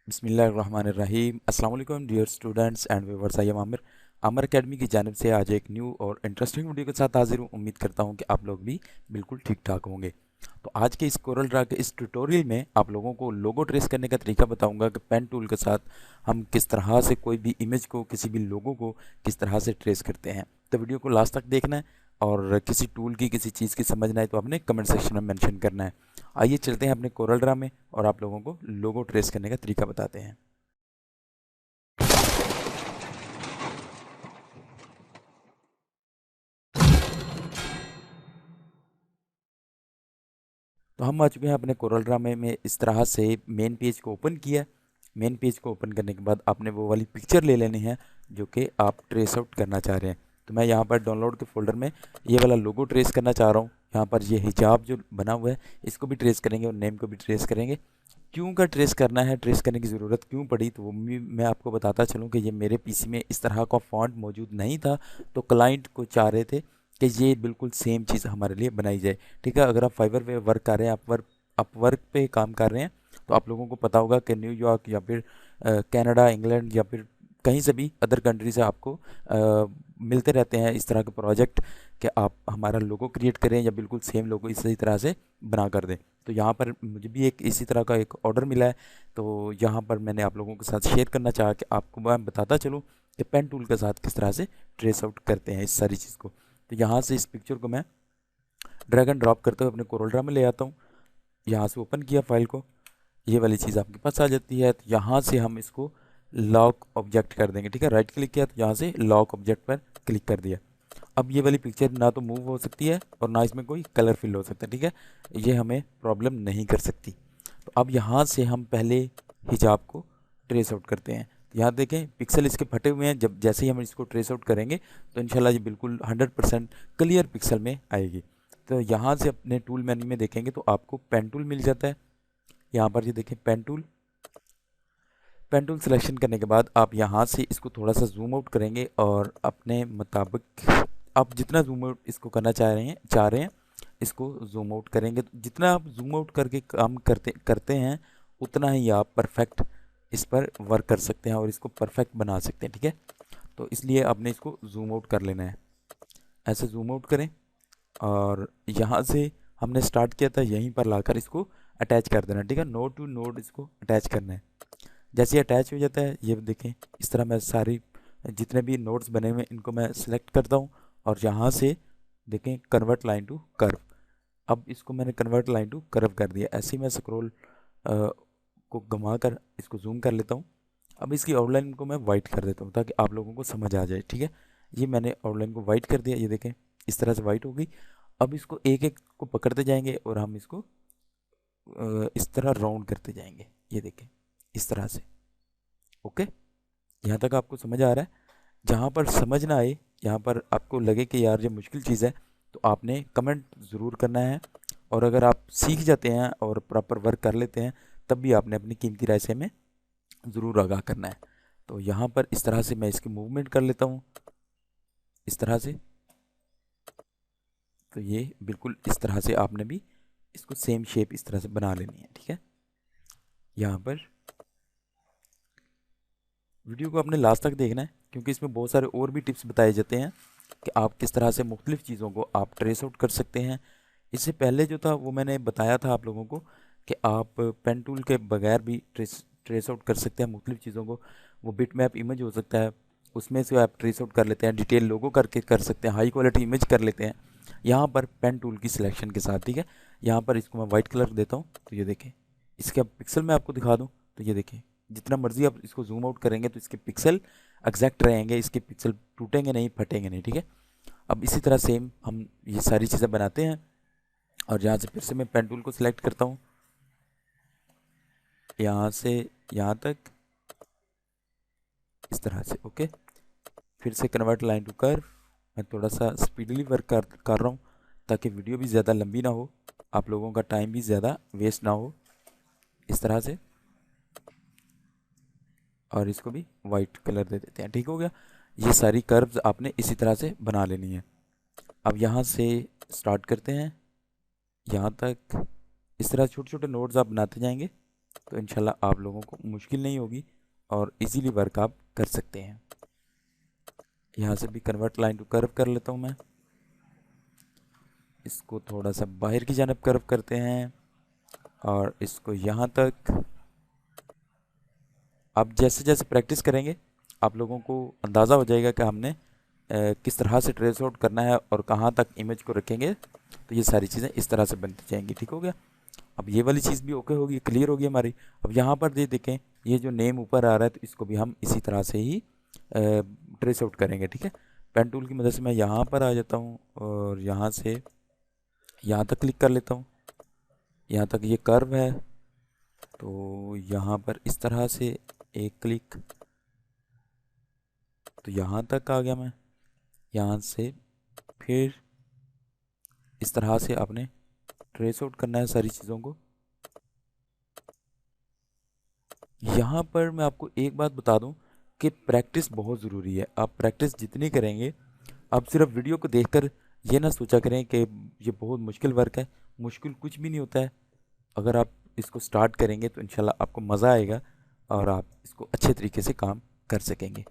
बिस्मिल्लाहिर्रहमानिर्रहीम। अस्सलाम वालेकुम dear students and viewers. I am Aamir Aamir academy की जानिब से आज एक न्यू और इंटरेस्टिंग वीडियो के साथ हाजिर हूँ। उम्मीद करता हूँ कि आप लोग भी बिल्कुल ठीक ठाक होंगे। तो आज के इस कोरल ड्रा के इस ट्यूटोरियल में आप लोगों को लोगो ट्रेस करने का तरीका बताऊंगा कि पेन टूल के साथ हम किस तरह से कोई भी इमेज को, किसी भी लोगो को किस तरह से ट्रेस करते हैं। तो वीडियो को लास्ट तक देखना है और किसी टूल की, किसी चीज़ की समझना है तो आपने कमेंट सेक्शन में मेंशन करना है। आइए चलते हैं अपने कोरल ड्रा में और आप लोगों को लोगो ट्रेस करने का तरीका बताते हैं। तो हम आ चुके हैं अपने कोरल ड्रा में इस तरह से मेन पेज को ओपन किया। मेन पेज को ओपन करने के बाद आपने वो वाली पिक्चर ले लेनी है जो कि आप ट्रेस आउट करना चाह रहे हैं। तो मैं यहाँ पर डाउनलोड के फोल्डर में ये वाला लोगो ट्रेस करना चाह रहा हूँ। यहाँ पर ये हिजाब जो बना हुआ है इसको भी ट्रेस करेंगे और नेम को भी ट्रेस करेंगे। क्यों का ट्रेस करना है, ट्रेस करने की ज़रूरत क्यों पड़ी, तो वो भी मैं आपको बताता चलूँ कि ये मेरे पीसी में इस तरह का फ़ॉन्ट मौजूद नहीं था। तो क्लाइंट को चाह रहे थे कि ये बिल्कुल सेम चीज़ हमारे लिए बनाई जाए। ठीक है, अगर आप फाइवर पे वर्क कर रहे हैं, आप वर्क पे काम कर रहे हैं, तो आप लोगों को पता होगा कि न्यूयॉर्क या फिर कनाडा, इंग्लैंड या फिर कहीं से भी अदर कंट्री से आपको मिलते रहते हैं इस तरह के प्रोजेक्ट कि आप हमारा लोगो क्रिएट करें या बिल्कुल सेम लोगो इसी तरह से बना कर दें। तो यहाँ पर मुझे भी एक इसी तरह का एक ऑर्डर मिला है। तो यहाँ पर मैंने आप लोगों के साथ शेयर करना चाहा कि आपको मैं बताता चलूँ कि पेन टूल के साथ किस तरह से ट्रेस आउट करते हैं इस सारी चीज़ को। तो यहाँ से इस पिक्चर को मैं ड्रैग एंड ड्रॉप करते हुए अपने कोरल ड्रा में ले आता हूँ। यहाँ से ओपन किया फाइल को, ये वाली चीज़ आपके पास आ जाती है। तो यहाँ से हम इसको लॉक ऑब्जेक्ट कर देंगे। ठीक है, राइट क्लिक किया तो यहाँ से लॉक ऑब्जेक्ट पर क्लिक कर दिया। अब ये वाली पिक्चर ना तो मूव हो सकती है और ना इसमें कोई कलर फिल हो सकता है। ठीक है, ये हमें प्रॉब्लम नहीं कर सकती। तो अब यहाँ से हम पहले हिजाब को ट्रेस आउट करते हैं। यहाँ देखें पिक्सल इसके फटे हुए हैं। जब जैसे ही हम इसको ट्रेस आउट करेंगे तो इंशाल्लाह ये बिल्कुल 100% क्लियर पिक्सल में आएगी। तो यहाँ से अपने टूल मेन्यू में देखेंगे तो आपको पेन टूल मिल जाता है। यहाँ पर ये देखें pen tool. Pen tool selection करने के बाद आप यहाँ से इसको थोड़ा सा जूम आउट करेंगे और अपने मुताबिक आप जितना जूम आउट इसको करना चाह रहे हैं इसको जूम आउट करेंगे। तो जितना आप जूम आउट करके काम करते करते हैं उतना ही आप परफेक्ट इस पर वर्क कर सकते हैं और इसको परफेक्ट बना सकते हैं। ठीक है, तो इसलिए आपने इसको जूम आउट कर लेना है। ऐसे जूम आउट करें और यहाँ से हमने स्टार्ट किया था यहीं पर लाकर इसको अटैच कर देना। ठीक है, नोड टू नोड इसको अटैच करना है। जैसे ही अटैच हो जाता है ये देखें इस तरह मैं सारी जितने भी नोड्स बने हुए हैं इनको मैं सिलेक्ट करता हूँ और यहाँ से देखें कन्वर्ट लाइन टू कर्व। अब इसको मैंने कन्वर्ट लाइन टू कर्व कर दिया। ऐसे ही मैं स्क्रॉल को घुमा कर इसको जूम कर लेता हूँ। अब इसकी आउटलाइन को मैं वाइट कर देता हूँ ताकि आप लोगों को समझ आ जाए। ठीक है, ये मैंने आउटलाइन को वाइट कर दिया। ये देखें इस तरह से वाइट हो गई। अब इसको एक एक को पकड़ते जाएंगे और हम इसको इस तरह राउंड करते जाएंगे। ये देखें इस तरह से। ओके, यहाँ तक आपको समझ आ रहा है? जहाँ पर समझ ना आए, यहाँ पर आपको लगे कि यार ये मुश्किल चीज़ है, तो आपने कमेंट ज़रूर करना है। और अगर आप सीख जाते हैं और प्रॉपर वर्क कर लेते हैं तब भी आपने अपनी कीमती राय से हमें ज़रूर आगाह करना है। तो यहाँ पर इस तरह से मैं इसकी मूवमेंट कर लेता हूँ इस तरह से। तो ये बिल्कुल इस तरह से आपने भी इसको सेम शेप इस तरह से बना लेनी है। ठीक है, यहाँ पर वीडियो को आपने लास्ट तक देखना है क्योंकि इसमें बहुत सारे और भी टिप्स बताए जाते हैं कि आप किस तरह से मुख्तलिफ़ चीज़ों को आप ट्रेस आउट कर सकते हैं। इससे पहले जो था वो मैंने बताया था आप लोगों को कि आप पेन टूल के बगैर भी ट्रेस ट्रेस आउट कर सकते हैं मुख्तलिफ़ चीज़ों को। वो बिट मैप इमेज हो सकता है, उसमें से आप ट्रेस आउट कर लेते हैं, डिटेल लोगो करके कर सकते हैं, हाई क्वालिटी इमेज कर लेते हैं यहाँ पर पेन टूल की सिलेक्शन के साथ। ठीक है, यहाँ पर इसको मैं वाइट कलर देता हूँ। तो ये देखें इसके अब पिक्सल मैं आपको दिखा दूँ। तो ये देखें जितना मर्जी आप इसको जूम आउट करेंगे तो इसके पिक्सल एग्जैक्ट रहेंगे, इसके पिक्सल टूटेंगे नहीं, फटेंगे नहीं। ठीक है, अब इसी तरह सेम हम ये सारी चीज़ें बनाते हैं और यहाँ से फिर से मैं पेन टूल को सिलेक्ट करता हूँ यहाँ से यहाँ तक इस तरह से। ओके, फिर से कन्वर्ट लाइन टू कर्व। मैं थोड़ा सा स्पीडली वर्क कर रहा हूँ ताकि वीडियो भी ज़्यादा लंबी ना हो, आप लोगों का टाइम भी ज़्यादा वेस्ट ना हो। इस तरह से और इसको भी वाइट कलर दे देते हैं। ठीक हो गया, ये सारी कर्व्स आपने इसी तरह से बना लेनी है। अब यहाँ से स्टार्ट करते हैं यहाँ तक। इस तरह छोटे छोटे नोड्स आप बनाते जाएंगे तो इंशाल्लाह आप लोगों को मुश्किल नहीं होगी और इजीली वर्क आप कर सकते हैं। यहाँ से भी कन्वर्ट लाइन टू कर्व कर लेता हूँ मैं। इसको थोड़ा सा बाहर की जानब कर्व करते हैं और इसको यहाँ तक। आप जैसे जैसे प्रैक्टिस करेंगे आप लोगों को अंदाज़ा हो जाएगा कि हमने किस तरह से ट्रेस आउट करना है और कहाँ तक इमेज को रखेंगे, तो ये सारी चीज़ें इस तरह से बनती जाएंगी। ठीक हो गया। अब ये वाली चीज़ भी ओके होगी, क्लियर होगी हमारी। अब यहाँ पर देखें ये जो नेम ऊपर आ रहा है तो इसको भी हम इसी तरह से ही ट्रेस आउट करेंगे। ठीक है। पेन टूल की मदद से मैं यहाँ पर आ जाता हूँ और यहाँ से यहाँ तक क्लिक कर लेता हूँ। यहाँ तक ये कर्व है तो यहाँ पर इस तरह से एक क्लिक, तो यहाँ तक आ गया मैं। यहाँ से फिर इस तरह से आपने ट्रेस आउट करना है सारी चीज़ों को। यहाँ पर मैं आपको एक बात बता दूं कि प्रैक्टिस बहुत ज़रूरी है। आप प्रैक्टिस जितनी करेंगे, आप सिर्फ वीडियो को देखकर ये ना सोचा करें कि ये बहुत मुश्किल वर्क है। मुश्किल कुछ भी नहीं होता है। अगर आप इसको स्टार्ट करेंगे तो इंशाल्लाह आपको मज़ा आएगा और आप इसको अच्छे तरीके से काम कर सकेंगे।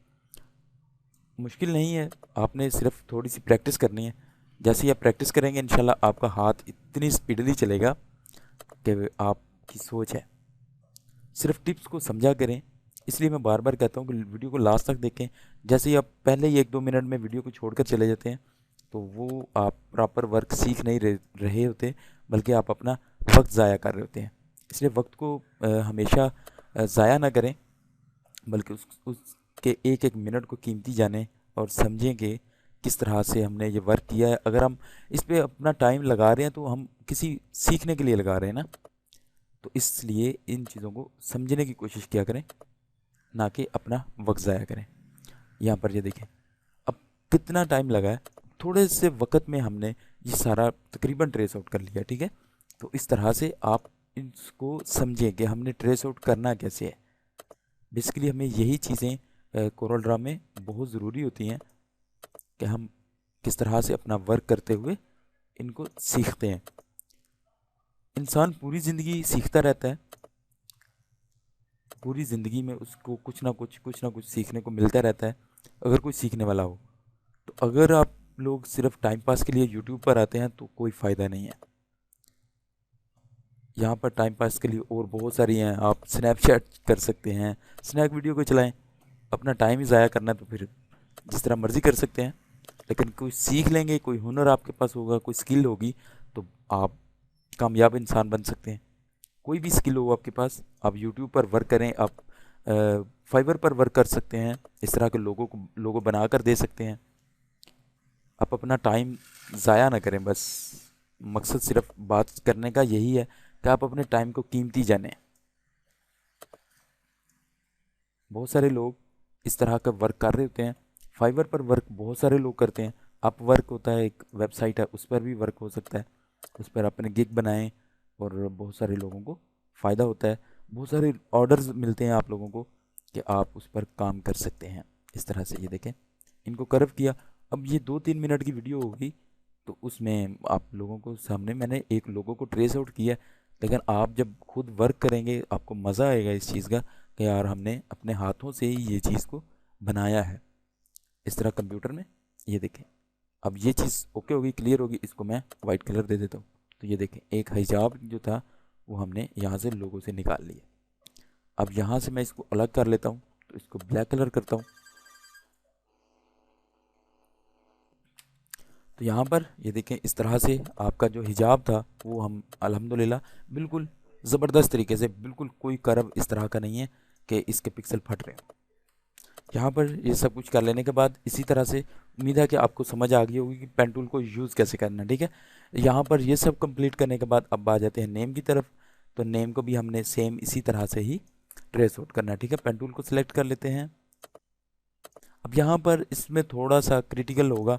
मुश्किल नहीं है, आपने सिर्फ थोड़ी सी प्रैक्टिस करनी है। जैसे ही आप प्रैक्टिस करेंगे इंशाल्लाह आपका हाथ इतनी स्पीडली चलेगा कि आपकी सोच है। सिर्फ टिप्स को समझा करें, इसलिए मैं बार बार कहता हूँ कि वीडियो को लास्ट तक देखें। जैसे ही आप पहले ही 1-2 मिनट में वीडियो को छोड़कर चले जाते हैं तो वो आप प्रॉपर वर्क सीख नहीं रहे होते, बल्कि आप अपना वक्त ज़ाया कर रहे होते हैं। इसलिए वक्त को हमेशा ज़ाया ना करें, बल्कि उसके एक एक मिनट को कीमती जानें और समझें कि किस तरह से हमने ये वर्क किया है। अगर हम इस पर अपना टाइम लगा रहे हैं तो हम किसी सीखने के लिए लगा रहे हैं ना, तो इसलिए इन चीज़ों को समझने की कोशिश किया करें, ना कि अपना वक्त ज़ाया करें। यहाँ पर ये देखें अब कितना टाइम लगा है। थोड़े से वक्त में हमने ये सारा तकरीबन ट्रेस आउट कर लिया। ठीक है। तो इस तरह से आप इसको समझें कि हमने ट्रेस आउट करना कैसे है। बेसिकली हमें यही चीज़ें कोरल ड्रा में बहुत ज़रूरी होती हैं कि हम किस तरह से अपना वर्क करते हुए इनको सीखते हैं। इंसान पूरी ज़िंदगी सीखता रहता है। पूरी ज़िंदगी में उसको कुछ ना कुछ सीखने को मिलता रहता है, अगर कोई सीखने वाला हो। तो अगर आप लोग सिर्फ टाइम पास के लिए यूट्यूब पर आते हैं तो कोई फ़ायदा नहीं है। यहाँ पर टाइम पास के लिए और बहुत सारी हैं। आप स्नैपचैट कर सकते हैं, स्नैक वीडियो को चलाएं। अपना टाइम ही ज़ाया करना है तो फिर जिस तरह मर्ज़ी कर सकते हैं। लेकिन कोई सीख लेंगे, कोई हुनर आपके पास होगा, कोई स्किल होगी, तो आप कामयाब इंसान बन सकते हैं। कोई भी स्किल हो आपके पास, आप यूट्यूब पर वर्क करें, आप फाइवर पर वर्क कर सकते हैं। इस तरह के लोगों बना कर दे सकते हैं। आप अपना टाइम ज़ाया ना करें। बस मकसद सिर्फ बात करने का यही है कि आप अपने टाइम को कीमती जानें। बहुत सारे लोग इस तरह का वर्क कर रहे होते हैं। फाइवर पर वर्क बहुत सारे लोग करते हैं। आप वर्क होता है, एक वेबसाइट है, उस पर भी वर्क हो सकता है। उस पर अपने गिग बनाएं और बहुत सारे लोगों को फ़ायदा होता है। बहुत सारे ऑर्डर्स मिलते हैं आप लोगों को कि आप उस पर काम कर सकते हैं। इस तरह से ये देखें, इनको कर्व किया। अब ये 2-3 मिनट की वीडियो होगी तो उसमें आप लोगों को सामने मैंने एक लोगों को ट्रेस आउट किया। लेकिन आप जब खुद वर्क करेंगे आपको मज़ा आएगा इस चीज़ का कि यार हमने अपने हाथों से ही ये चीज़ को बनाया है। इस तरह कंप्यूटर में ये देखें। अब ये चीज़ ओके होगी, क्लियर होगी। इसको मैं वाइट कलर दे देता हूँ। तो ये देखें एक हिजाब जो था वो हमने यहाँ से लोगों से निकाल लिया। अब यहाँ से मैं इसको अलग कर लेता हूँ, तो इसको ब्लैक कलर करता हूँ। तो यहाँ पर ये देखें इस तरह से आपका जो हिजाब था वो हम अल्हम्दुलिल्लाह बिल्कुल ज़बरदस्त तरीके से, बिल्कुल कोई कर्व इस तरह का नहीं है कि इसके पिक्सल फट रहे हैं। यहाँ पर ये सब कुछ कर लेने के बाद इसी तरह से उम्मीद है कि आपको समझ आ गई होगी कि पेन टूल को यूज़ कैसे करना है। ठीक है। यहाँ पर ये सब कंप्लीट करने के बाद अब आ जाते हैं नेम की तरफ। तो नेम को भी हमने सेम इसी तरह से ही ट्रेस आउट करना है। ठीक है। पेन टूल को सिलेक्ट कर लेते हैं। अब यहाँ पर इसमें थोड़ा सा क्रिटिकल होगा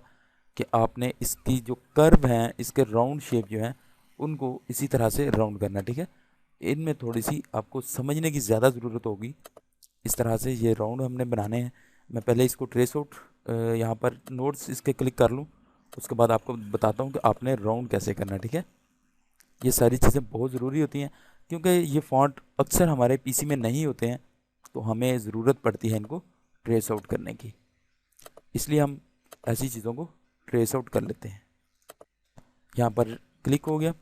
कि आपने इसकी जो कर्व हैं, इसके राउंड शेप जो हैं, उनको इसी तरह से राउंड करना है। ठीक है। इनमें थोड़ी सी आपको समझने की ज़्यादा ज़रूरत होगी। इस तरह से ये राउंड हमने बनाने हैं। मैं पहले इसको ट्रेस आउट यहाँ पर नोट्स इसके क्लिक कर लूँ, उसके बाद आपको बताता हूँ कि आपने राउंड कैसे करना है। ठीक है। ये सारी चीज़ें बहुत ज़रूरी होती हैं क्योंकि ये फ़ॉन्ट अक्सर हमारे पीसी में नहीं होते हैं, तो हमें ज़रूरत पड़ती है इनको ट्रेस आउट करने की, इसलिए हम ऐसी चीज़ों को ट्रेस आउट कर लेते हैं। यहाँ पर क्लिक हो गया,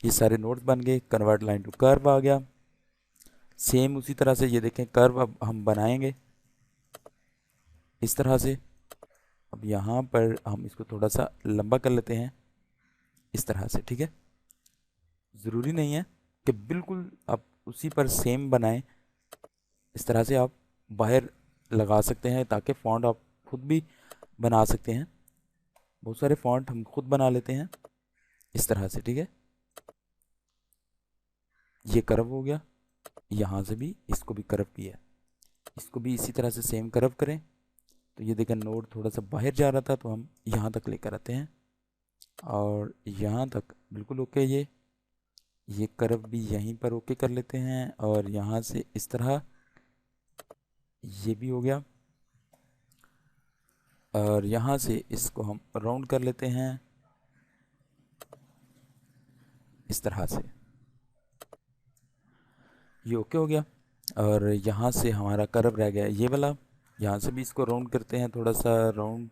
ये सारे नोट्स बन गए, कन्वर्ट लाइन टू कर्व आ गया। सेम उसी तरह से ये देखें कर्व अब हम बनाएंगे इस तरह से। अब यहाँ पर हम इसको थोड़ा सा लंबा कर लेते हैं इस तरह से, ठीक है। ज़रूरी नहीं है कि बिल्कुल आप उसी पर सेम बनाएं, इस तरह से आप बाहर लगा सकते हैं ताकि फ़ॉन्ट आप खुद भी बना सकते हैं। बहुत सारे फ़ॉन्ट हम खुद बना लेते हैं इस तरह से, ठीक है। ये कर्व हो गया, यहाँ से भी इसको भी कर्व किया, इसको भी इसी तरह से सेम कर्व करें। तो ये देखें नोड थोड़ा सा बाहर जा रहा था, तो हम यहाँ तक लेकर आते हैं और यहाँ तक बिल्कुल ओके। ये कर्व भी यहीं पर ओके कर लेते हैं और यहाँ से इस तरह ये भी हो गया और यहाँ से इसको हम राउंड कर लेते हैं इस तरह से, ये ओके हो गया। और यहाँ से हमारा कर्व रह गया ये वाला, यहाँ से भी इसको राउंड करते हैं थोड़ा सा राउंड,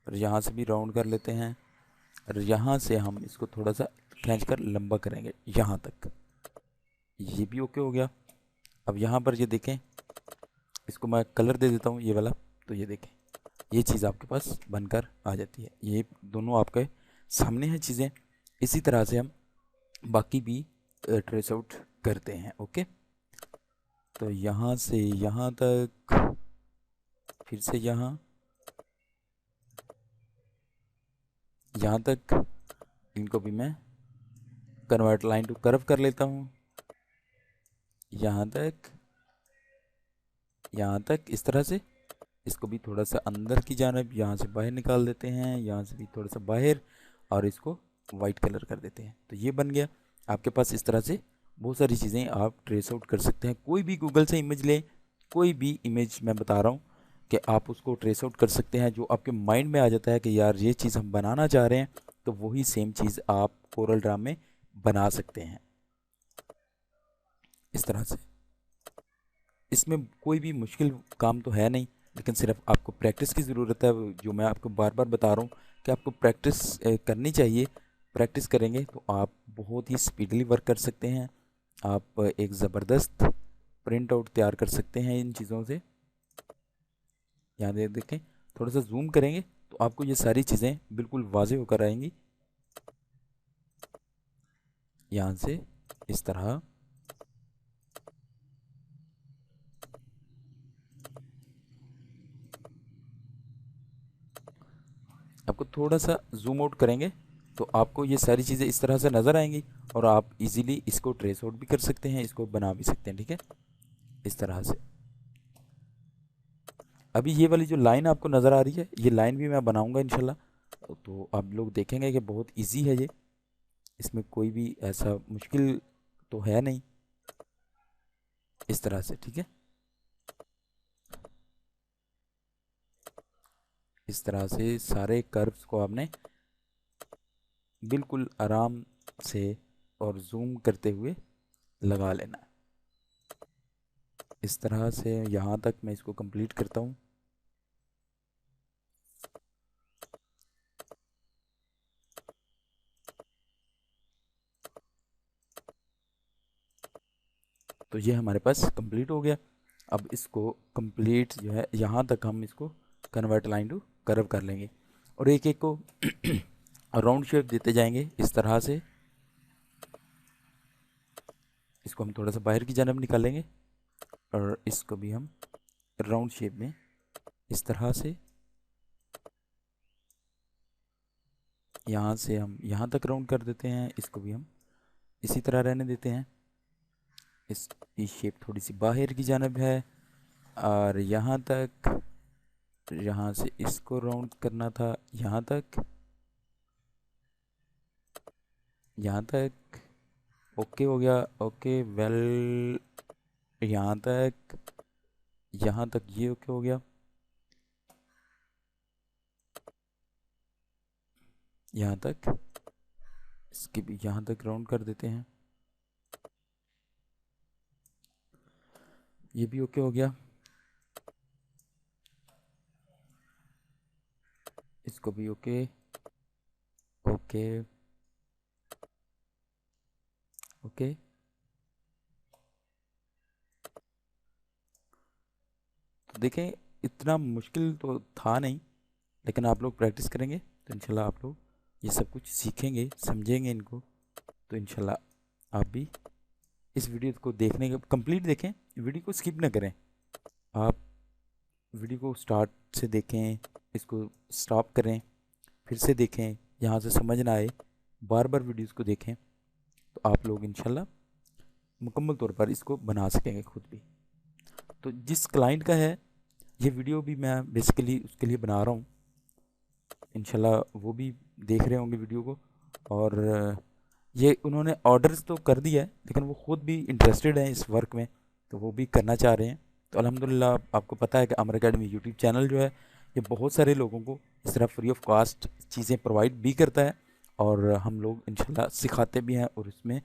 और यहाँ से भी राउंड कर लेते हैं और यहाँ से हम इसको थोड़ा सा खींच कर लंबा करेंगे यहाँ तक, ये भी ओके हो गया। अब यहाँ पर ये देखें, इसको मैं कलर दे देता हूँ ये वाला, तो ये देखें ये चीज़ आपके पास बनकर आ जाती है। ये दोनों आपके सामने हैं चीज़ें। इसी तरह से हम बाकी भी ट्रेस आउट करते हैं, ओके। तो यहाँ से यहाँ तक, फिर से यहाँ तक, इनको भी मैं कन्वर्ट लाइन टू कर्व कर लेता हूँ, यहाँ तक इस तरह से। इसको भी थोड़ा सा अंदर की जानिब यहाँ से बाहर निकाल देते हैं, यहाँ से भी थोड़ा सा बाहर, और इसको वाइट कलर कर देते हैं। तो ये बन गया आपके पास। इस तरह से बहुत सारी चीज़ें आप ट्रेस आउट कर सकते हैं। कोई भी गूगल से इमेज लें, कोई भी इमेज मैं बता रहा हूँ कि आप उसको ट्रेस आउट कर सकते हैं। जो आपके माइंड में आ जाता है कि यार ये चीज़ हम बनाना चाह रहे हैं, तो वही सेम चीज़ आप कोरल ड्रा में बना सकते हैं इस तरह से। इसमें कोई भी मुश्किल काम तो है नहीं, लेकिन सिर्फ आपको प्रैक्टिस की ज़रूरत है। जो मैं आपको बार बार बता रहा हूँ कि आपको प्रैक्टिस करनी चाहिए। प्रैक्टिस करेंगे तो आप बहुत ही स्पीडली वर्क कर सकते हैं। आप एक ज़बरदस्त प्रिंट आउट तैयार कर सकते हैं इन चीज़ों से। यहाँ देखें, थोड़ा सा जूम करेंगे तो आपको ये सारी चीज़ें बिल्कुल वाज़ेह होकर आएंगी। यहाँ से इस तरह आपको थोड़ा सा जूम आउट करेंगे तो आपको ये सारी चीज़ें इस तरह से नज़र आएंगी और आप इजीली इसको ट्रेस आउट भी कर सकते हैं, इसको बना भी सकते हैं, ठीक है, इस तरह से। अभी ये वाली जो लाइन आपको नज़र आ रही है, ये लाइन भी मैं बनाऊंगा इंशाल्लाह। तो आप लोग देखेंगे कि बहुत इजी है ये, इसमें कोई भी ऐसा मुश्किल तो है नहीं, इस तरह से, ठीक है। इस तरह से सारे कर्व्स को आपने बिल्कुल आराम से और जूम करते हुए लगा लेना है। इस तरह से यहाँ तक मैं इसको कंप्लीट करता हूँ। तो ये हमारे पास कंप्लीट हो गया। अब इसको कंप्लीट जो है यहाँ तक हम इसको कन्वर्ट लाइन टू कर्व कर लेंगे और एक एक को राउंड शेप देते जाएंगे इस तरह से। इसको हम थोड़ा सा बाहर की जानब निकालेंगे और इसको भी हम राउंड शेप में इस तरह से, यहाँ से हम यहाँ तक राउंड कर देते हैं। इसको भी हम इसी तरह रहने देते हैं। इसकी शेप थोड़ी सी बाहर की जानब है और यहाँ तक, यहाँ से इसको राउंड करना था यहाँ तक, यहाँ तक ओके हो गया। ओके वेल, यहाँ तक, यहाँ तक ये ओके हो गया। यहाँ तक, इसके भी यहाँ तक राउंड कर देते हैं। ये भी ओके हो गया, इसको भी ओके ओके ओके। तो देखें, इतना मुश्किल तो था नहीं, लेकिन आप लोग प्रैक्टिस करेंगे तो इंशाल्लाह आप लोग ये सब कुछ सीखेंगे, समझेंगे इनको। तो इंशाल्लाह आप भी इस वीडियो को देखने के कंप्लीट देखें, वीडियो को स्किप ना करें। आप वीडियो को स्टार्ट से देखें, इसको स्टॉप करें, फिर से देखें, यहाँ से समझ ना आए बार बार वीडियोस को देखें, तो आप लोग इंशाल्लाह मुकम्मल तौर पर इसको बना सकेंगे खुद भी। तो जिस क्लाइंट का है ये वीडियो भी मैं बेसिकली उसके लिए बना रहा हूँ, इंशाल्लाह वो भी देख रहे होंगे वीडियो को। और ये उन्होंने ऑर्डर्स तो कर दिया है, लेकिन वो ख़ुद भी इंटरेस्टेड हैं इस वर्क में, तो वो भी करना चाह रहे हैं। तो अल्हम्दुलिल्लाह आपको पता है कि अमर अकेडमी यूट्यूब चैनल जो है ये बहुत सारे लोगों को इस तरह फ्री ऑफ कास्ट चीज़ें प्रोवाइड भी करता है, और हम लोग इंशाल्लाह सिखाते भी हैं। और इसमें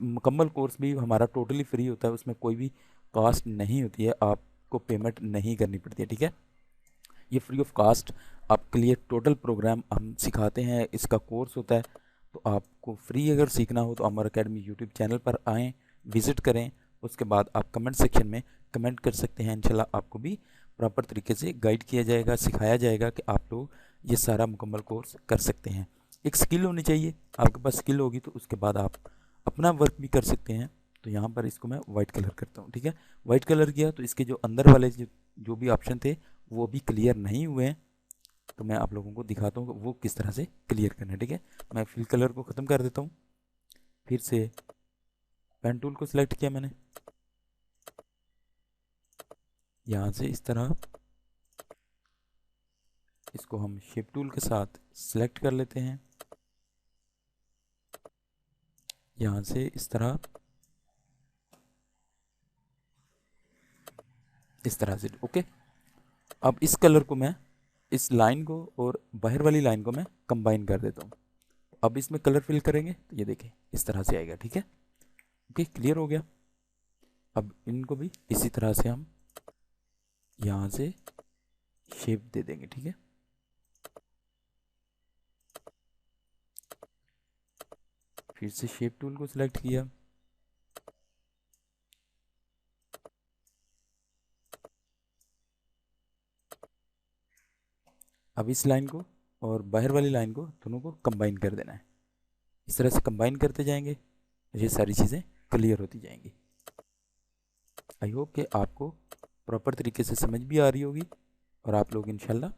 मुकम्मल कोर्स भी हमारा टोटली फ्री होता है, उसमें कोई भी कास्ट नहीं होती है, आपको पेमेंट नहीं करनी पड़ती है, ठीक है। ये फ्री ऑफ कास्ट आपके लिए टोटल प्रोग्राम हम सिखाते हैं, इसका कोर्स होता है। तो आपको फ्री अगर सीखना हो तो अमर अकेडमी यूट्यूब चैनल पर आएँ, विज़िट करें, उसके बाद आप कमेंट सेक्शन में कमेंट कर सकते हैं। इंशाल्लाह आपको भी प्रॉपर तरीके से गाइड किया जाएगा, सिखाया जाएगा कि आप लोग ये सारा मुकम्मल कोर्स कर सकते हैं। एक स्किल होनी चाहिए, आपके पास स्किल होगी तो उसके बाद आप अपना वर्क भी कर सकते हैं। तो यहाँ पर इसको मैं वाइट कलर करता हूँ, ठीक है। वाइट कलर किया तो इसके जो अंदर वाले जो भी ऑप्शन थे वो अभी क्लियर नहीं हुए हैं, तो मैं आप लोगों को दिखाता हूँ वो किस तरह से क्लियर करना है, ठीक है। मैं फिल कलर को ख़त्म कर देता हूँ, फिर से पेन टूल को सिलेक्ट किया मैंने, यहाँ से इस तरह इसको हम शेप टूल के साथ सिलेक्ट कर लेते हैं, यहाँ से इस तरह से, ओके। अब इस कलर को मैं, इस लाइन को और बाहर वाली लाइन को मैं कंबाइन कर देता हूँ। अब इसमें कलर फिल करेंगे तो ये देखें इस तरह से आएगा, ठीक है। ओके, क्लियर हो गया। अब इनको भी इसी तरह से हम यहाँ से शेप दे देंगे, ठीक है। फिर से शेप टूल को सिलेक्ट किया, अब इस लाइन को और बाहर वाली लाइन को दोनों को कंबाइन कर देना है। इस तरह से कंबाइन करते जाएंगे, ये सारी चीज़ें क्लियर होती जाएंगी। आई होप कि आपको प्रॉपर तरीके से समझ भी आ रही होगी, और आप लोग इंशाल्लाह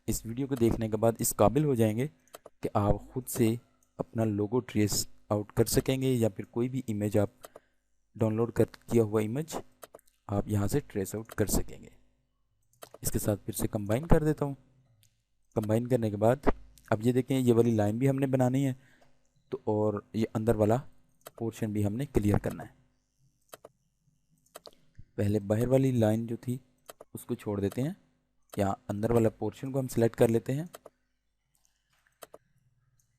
इस वीडियो को देखने के बाद इस काबिल हो जाएंगे कि आप ख़ुद से अपना लोगो ट्रेस आउट कर सकेंगे, या फिर कोई भी इमेज आप डाउनलोड कर किया हुआ इमेज आप यहाँ से ट्रेस आउट कर सकेंगे। इसके साथ फिर से कंबाइन कर देता हूँ। कंबाइन करने के बाद अब ये देखें ये वाली लाइन भी हमने बनानी है, तो और ये अंदर वाला पोर्शन भी हमने क्लियर करना है। पहले बाहर वाली लाइन जो थी उसको छोड़ देते हैं, यहाँ अंदर वाला पोर्शन को हम सिलेक्ट कर लेते हैं।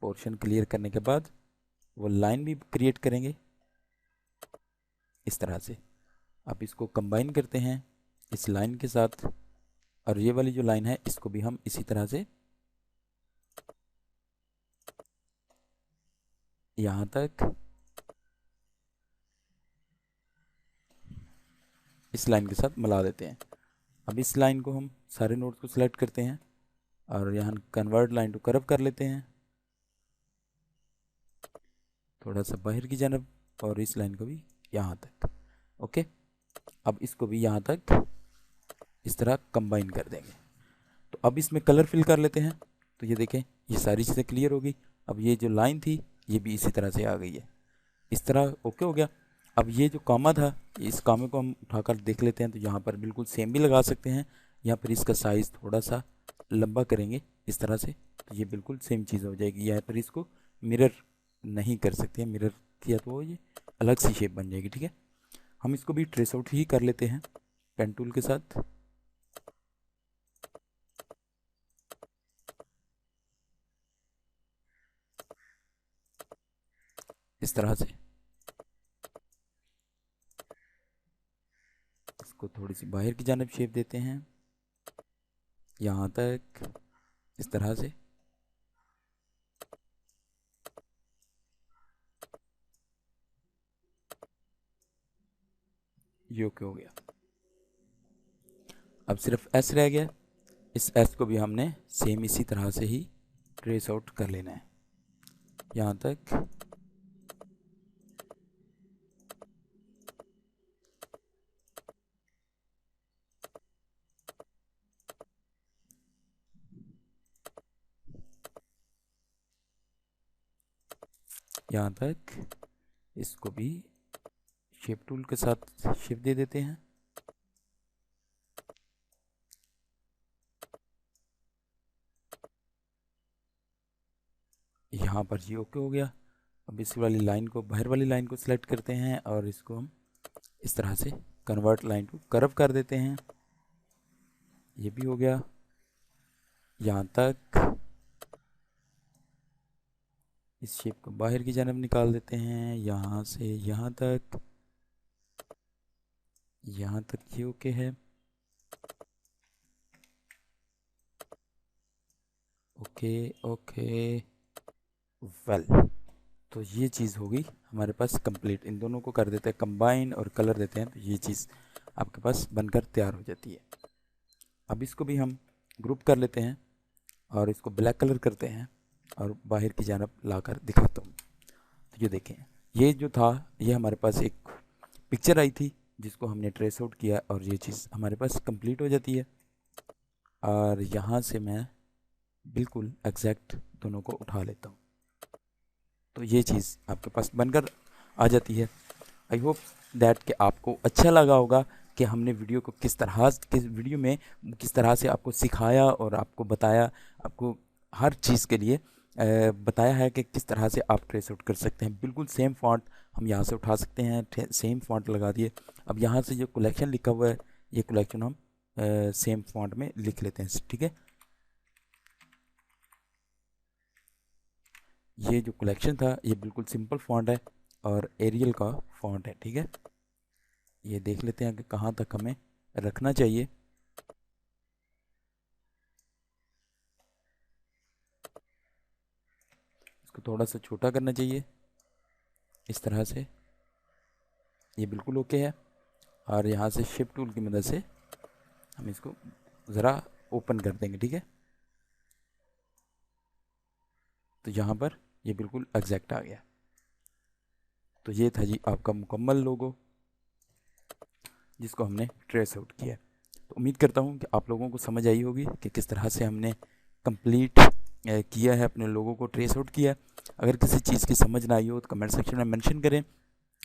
पोर्शन क्लियर करने के बाद वो लाइन भी क्रिएट करेंगे इस तरह से। अब इसको कंबाइन करते हैं इस लाइन के साथ, और ये वाली जो लाइन है इसको भी हम इसी तरह से यहाँ तक इस लाइन के साथ मिला देते हैं। अब इस लाइन को हम सारे नोड्स को सिलेक्ट करते हैं और यहाँ कन्वर्ट लाइन टू कर्व कर लेते हैं थोड़ा सा बाहर की जानब, और इस लाइन को भी यहाँ तक, ओके। अब इसको भी यहाँ तक इस तरह कंबाइन कर देंगे। तो अब इसमें कलर फिल कर लेते हैं। तो ये देखें ये सारी चीज़ें क्लियर हो गई। अब ये जो लाइन थी ये भी इसी तरह से आ गई है, इस तरह ओके हो गया। अब ये जो कामा था इस कामे को हम उठाकर देख लेते हैं, तो यहाँ पर बिल्कुल सेम भी लगा सकते हैं, या फिर इसका साइज़ थोड़ा सा लंबा करेंगे इस तरह से, तो ये बिल्कुल सेम चीज़ हो जाएगी। यहाँ पर इसको मिरर नहीं कर सकते हैं, मिरर किया तो ये अलग सी शेप बन जाएगी, ठीक है। हम इसको भी ट्रेस आउट ही कर लेते हैं पेन टूल के साथ। इस तरह से इसको थोड़ी सी बाहर की जानिब शेप देते हैं, यहाँ तक इस तरह से। ये ओके हो गया। अब सिर्फ एस रह गया। इस एस को भी हमने सेम इसी तरह से ही ट्रेस आउट कर लेना है, यहाँ तक। यहाँ तक इसको भी शेप टूल के साथ शेप दे देते हैं। यहाँ पर ये ओके हो गया। अब इस वाली लाइन को, बाहर वाली लाइन को सिलेक्ट करते हैं और इसको हम इस तरह से कन्वर्ट लाइन टू कर्व कर देते हैं। ये भी हो गया। यहाँ तक इस शेप को बाहर की जानब निकाल देते हैं, यहाँ से यहाँ तक, यहाँ तक ये ओके है। ओके ओके वेल, तो ये चीज़ होगी हमारे पास कंप्लीट। इन दोनों को कर देते हैं कंबाइन और कलर देते हैं, तो ये चीज़ आपके पास बनकर तैयार हो जाती है। अब इसको भी हम ग्रुप कर लेते हैं और इसको ब्लैक कलर करते हैं और बाहर की जानब लाकर दिखाता हूँ। तो ये देखें, ये जो था ये हमारे पास एक पिक्चर आई थी जिसको हमने ट्रेस आउट किया और ये चीज़ हमारे पास कंप्लीट हो जाती है। और यहाँ से मैं बिल्कुल एग्जैक्ट दोनों को उठा लेता हूँ, तो ये चीज़ आपके पास बनकर आ जाती है। आई होप दैट कि आपको अच्छा लगा होगा कि हमने वीडियो को वीडियो में किस तरह से आपको सिखाया और आपको बताया, आपको हर चीज़ के लिए बताया है कि किस तरह से आप ट्रेस आउट कर सकते हैं। बिल्कुल सेम फॉन्ट हम यहाँ से उठा सकते हैं, सेम फॉन्ट लगा दिए। अब यहाँ से जो कलेक्शन लिखा हुआ है, ये कलेक्शन हम सेम फॉन्ट में लिख लेते हैं, ठीक है। ये जो कलेक्शन था ये बिल्कुल सिंपल फॉन्ट है और एरियल का फॉन्ट है, ठीक है। ये देख लेते हैं कि कहाँ तक हमें रखना चाहिए। इसको थोड़ा सा छोटा करना चाहिए इस तरह से, ये बिल्कुल ओके है। और यहाँ से शिफ्ट टूल की मदद से हम इसको ज़रा ओपन कर देंगे, ठीक है। तो यहाँ पर ये बिल्कुल एग्जैक्ट आ गया। तो ये था जी आपका मुकम्मल लोगो जिसको हमने ट्रेस आउट किया। तो उम्मीद करता हूँ कि आप लोगों को समझ आई होगी कि किस तरह से हमने कंप्लीट किया है, अपने लोगों को ट्रेस आउट किया। अगर किसी चीज़ की समझ ना आई हो तो कमेंट सेक्शन में मेंशन करें।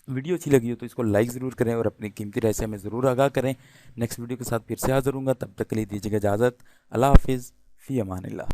वीडियो अच्छी लगी हो तो इसको लाइक ज़रूर करें और अपनी कीमती राय से हमें ज़रूर आगाह करें। नेक्स्ट वीडियो के साथ फिर से हाज़िर होऊंगा, तब तक के लिए दीजिएगा इजाज़त। अल्लाह हाफिज़, फ़ी अमानिल्लाह।